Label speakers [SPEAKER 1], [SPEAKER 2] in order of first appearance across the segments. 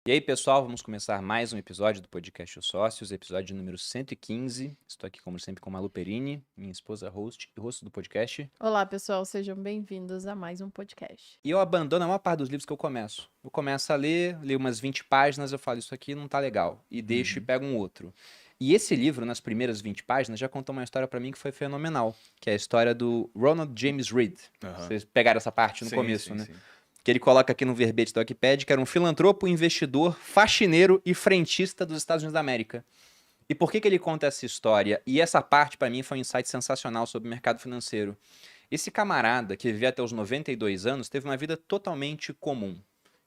[SPEAKER 1] E aí, pessoal, vamos começar mais um episódio do podcast Os Sócios, episódio número 115. Estou aqui, como sempre, com Malu Perini, minha esposa host e host do podcast.
[SPEAKER 2] Olá, pessoal, sejam bem-vindos a mais um podcast.
[SPEAKER 1] E eu abandono a maior parte dos livros que eu começo. Eu começo a ler, leio umas 20 páginas, eu falo, isso aqui não tá legal. E deixo e pego um outro. E esse livro, nas primeiras 20 páginas, já contou uma história pra mim que foi fenomenal, que é a história do Ronald James Reed.
[SPEAKER 3] Aham.
[SPEAKER 1] Vocês pegaram essa parte no
[SPEAKER 3] Sim,
[SPEAKER 1] começo,
[SPEAKER 3] sim,
[SPEAKER 1] né?
[SPEAKER 3] sim.
[SPEAKER 1] Que ele coloca aqui no verbete do Wikipedia, que era um filantropo, investidor, faxineiro e frentista dos Estados Unidos da América. E por que ele conta essa história? E essa parte, para mim, foi um insight sensacional sobre o mercado financeiro. Esse camarada, que vivia até os 92 anos, teve uma vida totalmente comum.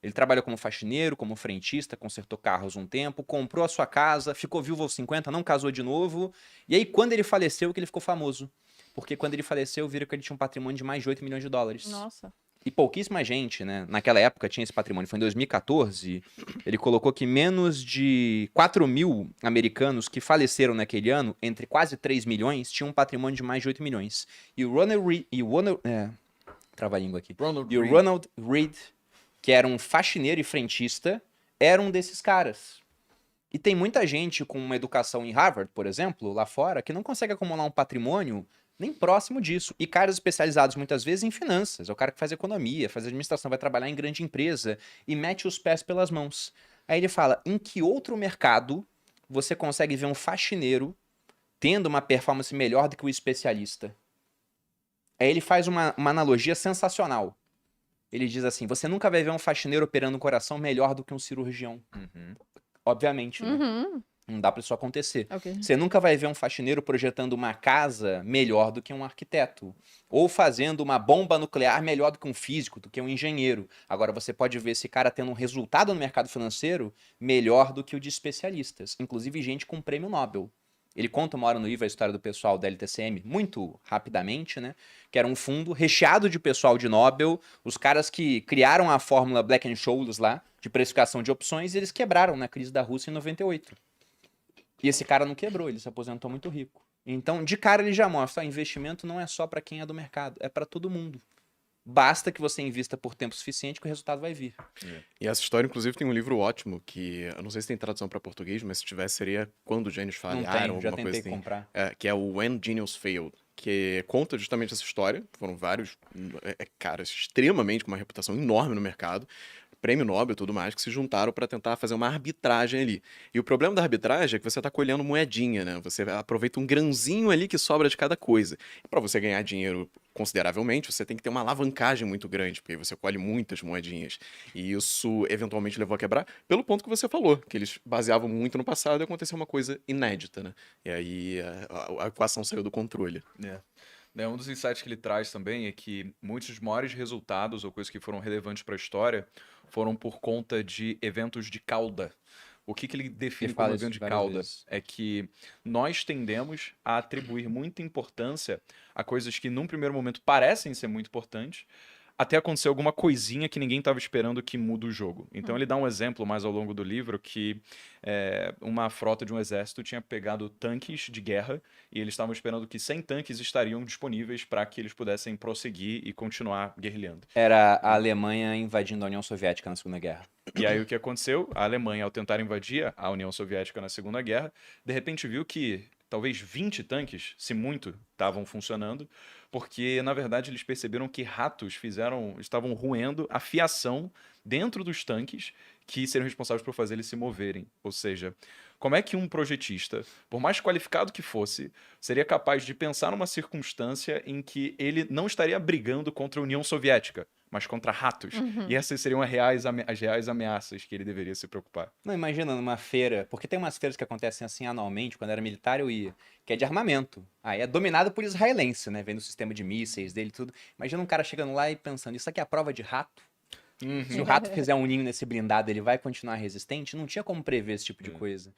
[SPEAKER 1] Ele trabalhou como faxineiro, como frentista, consertou carros um tempo, comprou a sua casa, ficou viúvo aos 50, não casou de novo. E aí, quando ele faleceu, que ele ficou famoso. Porque quando ele faleceu, viram que ele tinha um patrimônio de mais de 8 milhões de dólares.
[SPEAKER 2] Nossa.
[SPEAKER 1] E pouquíssima gente, né? Naquela época tinha esse patrimônio. Foi em 2014. Ele colocou que menos de 4 mil americanos que faleceram naquele ano, entre quase 3 milhões, tinham um patrimônio de mais de 8 milhões. E o Ronald Reed. Trava a língua aqui. E o Ronald Reed, que era um faxineiro e frentista, era um desses caras. E tem muita gente com uma educação em Harvard, por exemplo, lá fora, que não consegue acumular um patrimônio nem próximo disso. E caras especializados muitas vezes em finanças. É o cara que faz economia, faz administração, vai trabalhar em grande empresa e mete os pés pelas mãos. Aí ele fala: em que outro mercado você consegue ver um faxineiro tendo uma performance melhor do que o especialista? Aí ele faz uma analogia sensacional. Ele diz assim: você nunca vai ver um faxineiro operando o coração melhor do que um cirurgião. Obviamente, né?
[SPEAKER 2] Uhum.
[SPEAKER 1] Não dá pra isso acontecer.
[SPEAKER 2] Ok.
[SPEAKER 1] Você nunca vai ver um faxineiro projetando uma casa melhor do que um arquiteto. Ou fazendo uma bomba nuclear melhor do que um físico, do que um engenheiro. Agora, você pode ver esse cara tendo um resultado no mercado financeiro melhor do que o de especialistas. Inclusive, gente com prêmio Nobel. Ele conta uma hora no livro a história do pessoal da LTCM, muito rapidamente, né? Que era um fundo recheado de pessoal de Nobel, os caras que criaram a fórmula Black Scholes lá, de precificação de opções, e eles quebraram na crise da Rússia em 98. E esse cara não quebrou, ele se aposentou muito rico. Então, de cara, ele já mostra: investimento não é só para quem é do mercado, é para todo mundo. Basta que você invista por tempo suficiente que o resultado vai vir.
[SPEAKER 3] E essa história, inclusive, tem um livro ótimo que eu não sei se tem tradução para português, mas se tivesse seria Quando os Gênios
[SPEAKER 1] Não
[SPEAKER 3] Falharam,
[SPEAKER 1] tem, já
[SPEAKER 3] alguma coisa
[SPEAKER 1] tentei
[SPEAKER 3] assim.
[SPEAKER 1] comprar.
[SPEAKER 3] Que é o When Genius Failed, que conta justamente essa história. Foram vários caras extremamente com uma reputação enorme no mercado, prêmio Nobel e tudo mais, que se juntaram para tentar fazer uma arbitragem ali. E o problema da arbitragem é que você tá colhendo moedinha, né? Você aproveita um grãozinho ali que sobra de cada coisa. E para você ganhar dinheiro consideravelmente, você tem que ter uma alavancagem muito grande, porque aí você colhe muitas moedinhas. E isso eventualmente levou a quebrar, pelo ponto que você falou, que eles baseavam muito no passado e aconteceu uma coisa inédita, né? E aí a equação saiu do controle.
[SPEAKER 4] Um dos insights que ele traz também é que muitos dos maiores resultados ou coisas que foram relevantes para a história foram por conta de eventos de cauda. O que ele define
[SPEAKER 1] Ele fala
[SPEAKER 4] como
[SPEAKER 1] isso
[SPEAKER 4] evento de
[SPEAKER 1] várias
[SPEAKER 4] cauda
[SPEAKER 1] vezes.
[SPEAKER 4] é que nós tendemos a atribuir muita importância a coisas que num primeiro momento parecem ser muito importantes, até acontecer alguma coisinha que ninguém estava esperando que muda o jogo. Então ele dá um exemplo mais ao longo do livro que uma frota de um exército tinha pegado tanques de guerra e eles estavam esperando que 100 tanques estariam disponíveis para que eles pudessem prosseguir e continuar guerrilhando.
[SPEAKER 1] Era a Alemanha invadindo a União Soviética na Segunda Guerra.
[SPEAKER 4] E aí o que aconteceu? A Alemanha, ao tentar invadir a União Soviética na Segunda Guerra, de repente viu que talvez 20 tanques, se muito, estavam funcionando, porque na verdade eles perceberam que ratos estavam roendo a fiação dentro dos tanques que seriam responsáveis por fazer eles se moverem. Ou seja, como é que um projetista, por mais qualificado que fosse, seria capaz de pensar numa circunstância em que ele não estaria brigando contra a União Soviética, mas contra ratos? E essas seriam as reais ameaças que ele deveria se preocupar.
[SPEAKER 1] Não, imagina numa feira, porque tem umas feiras que acontecem assim anualmente, quando era militar eu ia, que é de armamento. Aí é dominado por israelense, né? Vendo o sistema de mísseis dele e tudo. Imagina um cara chegando lá e pensando: isso aqui é a prova de rato? Se o rato fizer um ninho nesse blindado, ele vai continuar resistente? Não tinha como prever esse tipo de coisa.